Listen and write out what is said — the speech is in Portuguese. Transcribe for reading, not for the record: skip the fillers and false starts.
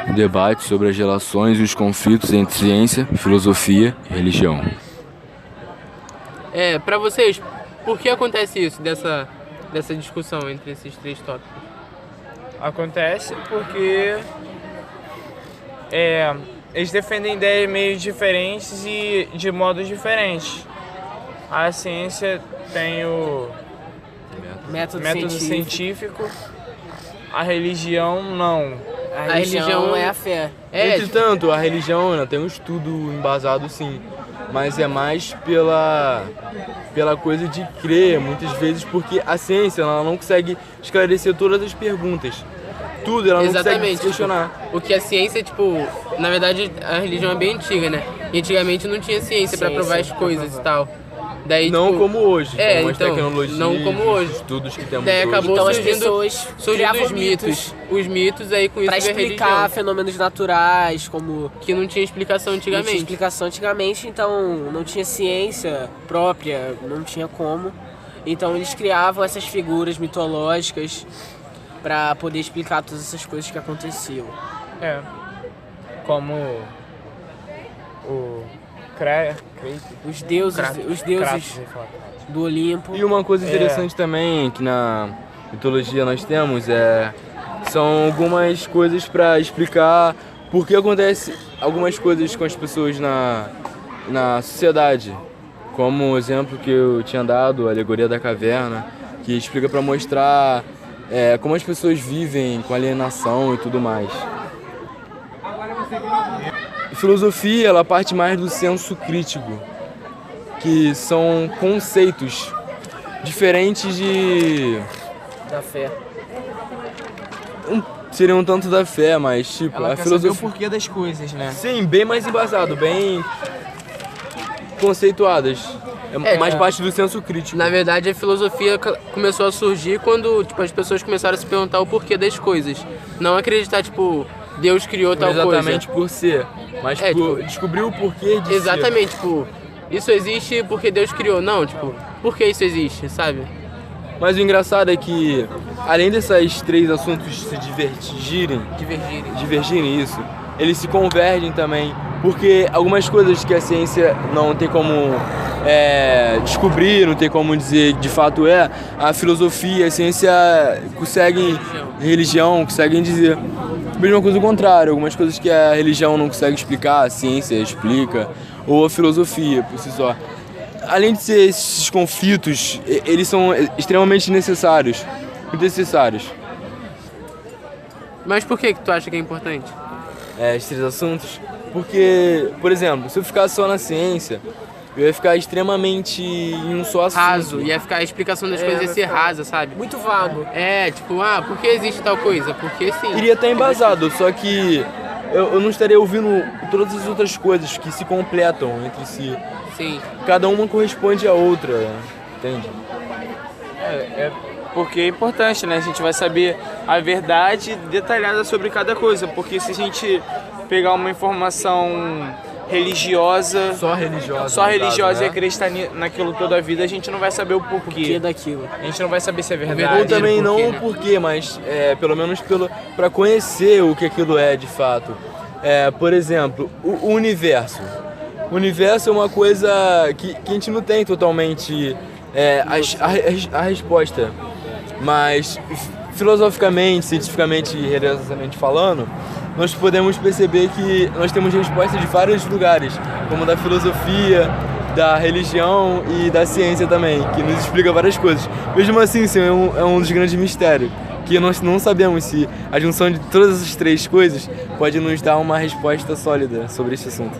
um debate sobre as relações e os conflitos entre ciência, filosofia e religião. Pra vocês, por que acontece isso, dessa discussão entre esses três tópicos? Acontece porque eles defendem ideias meio diferentes e de modos diferentes. A ciência tem o Método científico, a religião não. A religião é a fé. Entretanto, a religião, né, tem um estudo embasado sim, mas é mais pela coisa de crer, muitas vezes, porque a ciência ela não consegue esclarecer todas as perguntas. Tudo, ela não consegue questionar. O que a ciência, na verdade, a religião é bem antiga, né? E antigamente não tinha ciência pra provar as coisas e tal. Daí, não como hoje, com as então, tecnologias, não como hoje. os estudos que temos Daí hoje. acabou Então as surgindo pessoas criavam os mitos. Os mitos aí com isso pra veio a explicar religião. fenômenos naturais, como Que não tinha explicação não tinha antigamente. explicação antigamente, então não tinha ciência própria, não tinha como. Então eles criavam essas figuras mitológicas pra poder explicar todas essas coisas que aconteciam. Como o Os deuses do Olimpo. E uma coisa interessante também que na mitologia nós temos são algumas coisas para explicar por que acontece algumas coisas com as pessoas na sociedade. Como o exemplo que eu tinha dado, a alegoria da caverna, que explica para mostrar como as pessoas vivem com alienação e tudo mais. A filosofia ela parte mais do senso crítico, que são conceitos diferentes Da fé. Seriam um tanto da fé, mas ela a quer filosofia. saber o porquê das coisas, né? Sim, bem mais embasado, bem conceituadas. Mais parte do senso crítico. Na verdade, a filosofia começou a surgir quando as pessoas começaram a se perguntar o porquê das coisas. Não acreditar, Deus criou tal coisa. Exatamente por ser, mas descobrir o porquê de Exatamente, isso existe porque Deus criou. Não, por que isso existe, sabe? Mas o engraçado é que, além desses três assuntos se divergirem isso, eles se convergem também, porque algumas coisas que a ciência não tem como descobrir, não tem como dizer que de fato a filosofia, a ciência religião conseguem dizer. Mesma coisa do contrário, algumas coisas que a religião não consegue explicar, a ciência explica, ou a filosofia por si só. Além de ser esses conflitos, eles são extremamente necessários, muito necessários. Mas por que tu acha que é importante? Esses três assuntos? Porque, por exemplo, se eu ficar só na ciência, eu ia ficar extremamente em um só assunto. Raso, ia ficar a explicação das coisas ia ser rasa, sabe? Muito vago. Por que existe tal coisa? Porque sim. Iria estar embasado, só que eu não estaria ouvindo todas as outras coisas que se completam entre si. Sim. Cada uma corresponde à outra, entende? Porque é importante, né? A gente vai saber a verdade detalhada sobre cada coisa, porque se a gente pegar uma informação religiosa, Só religiosa e acreditar naquilo toda a vida, a gente não vai saber o porquê daquilo. A gente não vai saber se é verdade. Ou também não o porquê, mas pelo menos para conhecer o que aquilo é de fato. Por exemplo, o universo. O universo é uma coisa que a gente não tem totalmente a resposta, mas filosoficamente, cientificamente e religiosamente falando, nós podemos perceber que nós temos respostas de vários lugares, como da filosofia, da religião e da ciência também, que nos explica várias coisas. Mesmo assim, isso é um dos grandes mistérios, que nós não sabemos se a junção de todas essas três coisas pode nos dar uma resposta sólida sobre esse assunto.